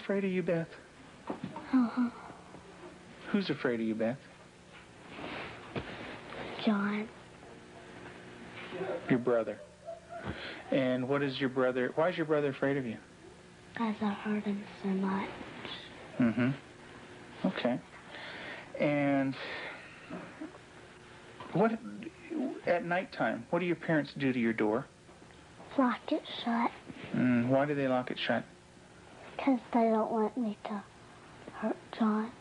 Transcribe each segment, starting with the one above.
afraid of you, Beth? Uh-huh. Who's afraid of you, Beth? John. Your brother. And what is your brother, why is your brother afraid of you? Because I hurt him so much. Mm-hmm. Okay. And what, at nighttime, what do your parents do to your door? Lock it shut. Why do they lock it shut? Because they don't want me to hurt John.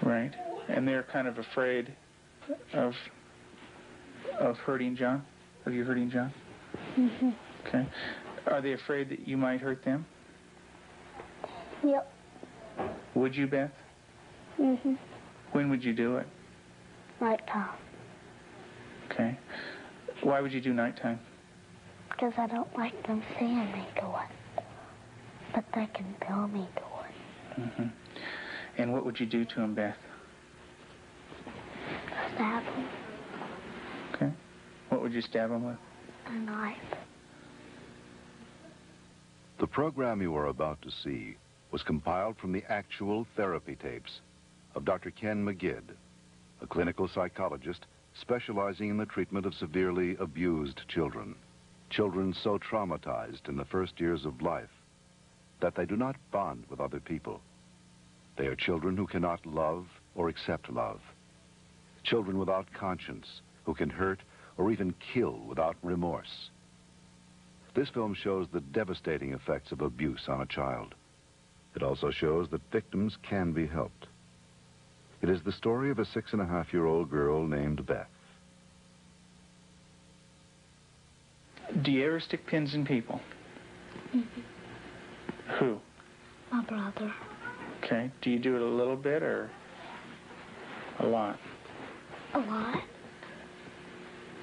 Right. And they're kind of afraid of hurting John? Of you hurting John? Mm-hmm. Okay. Are they afraid that you might hurt them? Yep. Would you, Beth? Mm-hmm. When would you do it? Nighttime. Okay. Why would you do nighttime? Because I don't like them seeing me do it. But they can feel me do it. Mm-hmm. And what would you do to him, Beth? Stab him. Okay. What would you stab him with? A knife. The program you are about to see was compiled from the actual therapy tapes of Dr. Ken McGidd, a clinical psychologist specializing in the treatment of severely abused children. Children so traumatized in the first years of life that they do not bond with other people. They are children who cannot love or accept love. Children without conscience who can hurt or even kill without remorse. This film shows the devastating effects of abuse on a child. It also shows that victims can be helped. It is the story of a 6.5-year-old girl named Beth. Do you ever stick pins in people? Mm-hmm. Who? My brother. Okay. Do you do it a little bit or a lot? A lot.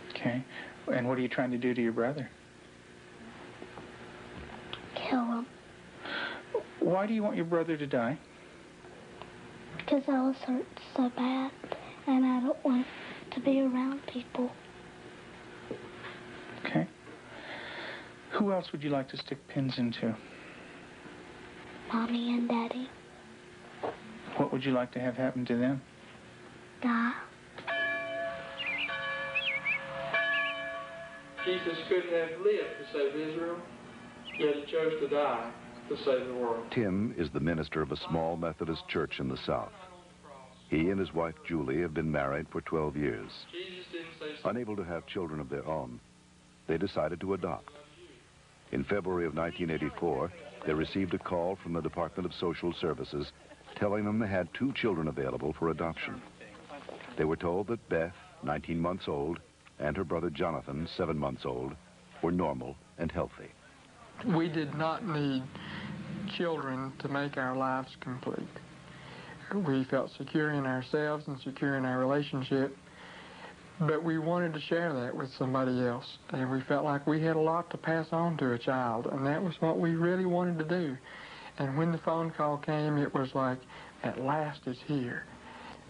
Okay. And what are you trying to do to your brother? Kill him. Why do you want your brother to die? Because I was hurt so bad, and I don't want to be around people. Okay. Who else would you like to stick pins into? Mommy and Daddy. What would you like to have happen to them? Die. Jesus could have lived to save Israel, yet he chose to die to save the world. Tim is the minister of a small Methodist church in the South. He and his wife Julie have been married for 12 years. Unable to have children of their own, they decided to adopt. In February of 1984, they received a call from the Department of Social Services telling them they had 2 children available for adoption. They were told that Beth, 19 months old, and her brother Jonathan, 7 months old, were normal and healthy. We did not need children to make our lives complete. We felt secure in ourselves and secure in our relationship, but we wanted to share that with somebody else, and we felt like we had a lot to pass on to a child, and that was what we really wanted to do. And when the phone call came, it was like, at last it's here.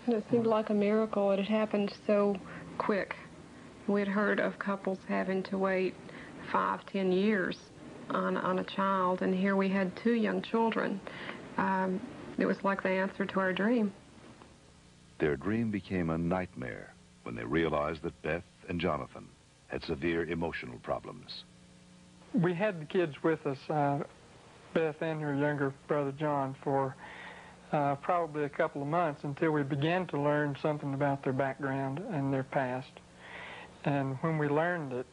And it seemed like a miracle. It had happened so quick. We'd heard of couples having to wait 5, 10 years on a child, and here we had 2 young children. It was like the answer to our dream. Their dream became a nightmare when they realized that Beth and Jonathan had severe emotional problems. We had the kids with us, Beth and her younger brother John, for probably a couple of months until we began to learn something about their background and their past. And when we learned it,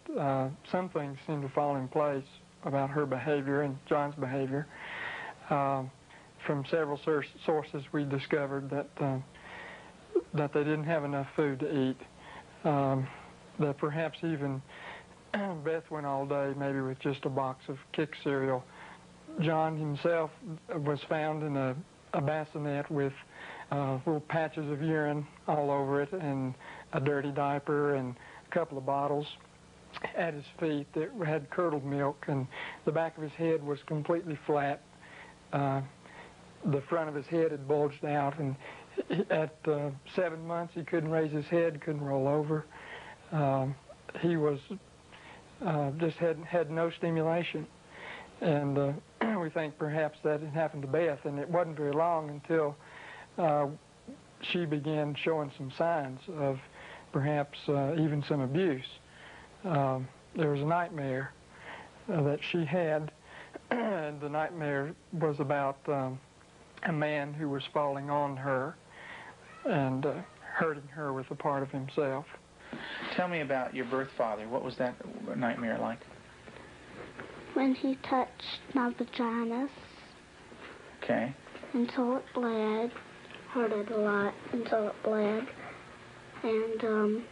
some things seemed to fall in place about her behavior and John's behavior. From several sources, we discovered that they didn't have enough food to eat. That perhaps even Beth went all day maybe with just a box of Kick cereal. John himself was found in a bassinet with little patches of urine all over it and a dirty diaper and a couple of bottles at his feet that had curdled milk, and the back of his head was completely flat. The front of his head had bulged out, and at 7 months he couldn't raise his head, couldn't roll over. He was just had no stimulation, and we think perhaps that had happened to Beth, and it wasn't very long until she began showing some signs of perhaps even some abuse. There was a nightmare that she had, and the nightmare was about a man who was falling on her and hurting her with a part of himself. Tell me about your birth father. What was that nightmare like? When he touched my vaginas Okay. until it bled, hurt it a lot until it bled, and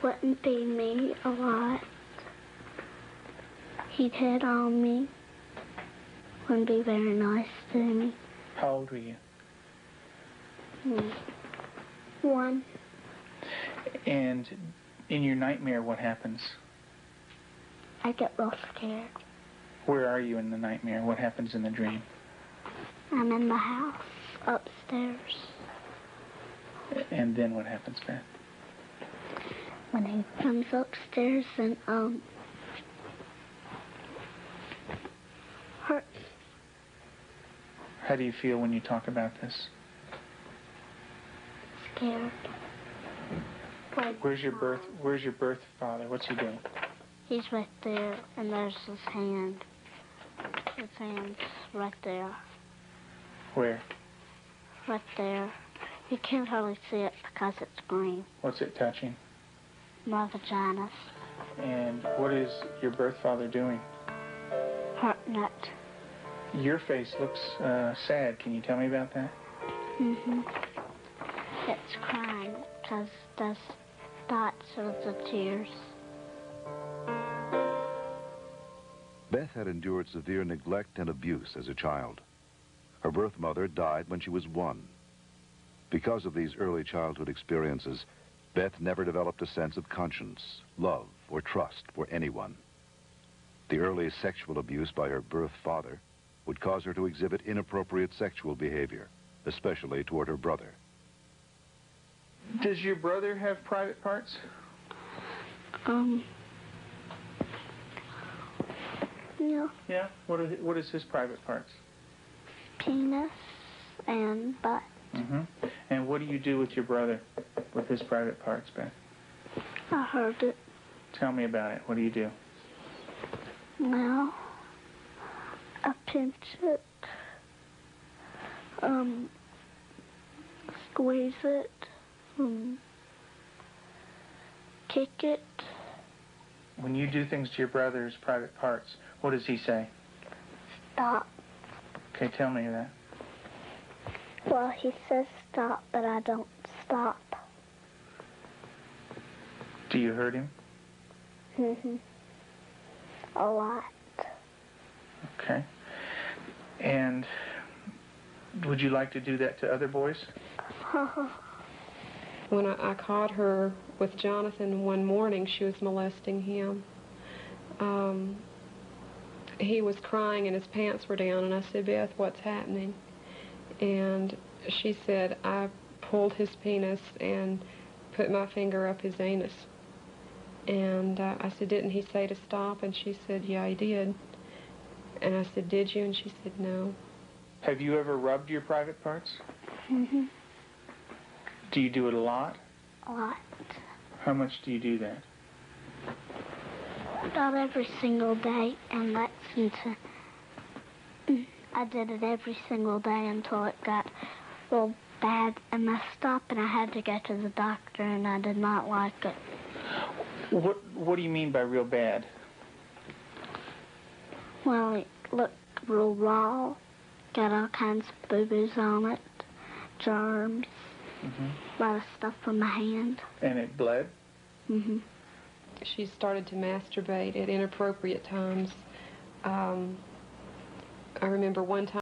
wouldn't feed me a lot. He'd hit on me, wouldn't be very nice to me. How old were you? 1. And in your nightmare, what happens? I get real scared. Where are you in the nightmare? What happens in the dream? I'm in the house, upstairs. And then what happens, Beth? When he comes upstairs and, hurt. How do you feel when you talk about this? Scared. Like, Where's your birth father? What's he doing? he's right there, and there's his hand. His hand's right there. Where? Right there. You can't hardly see it because it's green. What's it touching? My vaginas. And what is your birth father doing? Hurting it. Your face looks sad. Can you tell me about that? It's crying because there's dots of the tears. Beth had endured severe neglect and abuse as a child. Her birth mother died when she was 1. Because of these early childhood experiences, Beth never developed a sense of conscience, love, or trust for anyone. The early sexual abuse by her birth father would cause her to exhibit inappropriate sexual behavior, especially toward her brother. Does your brother have private parts? Yeah. Yeah. What is his private parts? Penis and butt. And what do you do with your brother with his private parts, Beth? I heard it. Tell me about it. What do you do? Well, I pinch it, squeeze it, kick it. When you do things to your brother's private parts, what does he say? Stop. Okay, tell me that. Well, he says stop, but I don't stop. Do you hurt him? A lot. Okay. And would you like to do that to other boys? When I caught her with Jonathan one morning, she was molesting him. He was crying and his pants were down, and I said, Beth, what's happening? And she said, I pulled his penis and put my finger up his anus. And I said, didn't he say to stop? And she said, yeah, he did. And I said, did you? And she said, no. Have you ever rubbed your private parts? Do you do it a lot? A lot. How much do you do that? Not every single day, and that's until I did it every single day until it got real bad and messed up, and I had to go to the doctor, and I did not like it. What do you mean by real bad? Well, it looked real raw, got all kinds of boo-boos on it, germs, a lot of stuff from my hand. And it bled? She started to masturbate at inappropriate times. I remember one time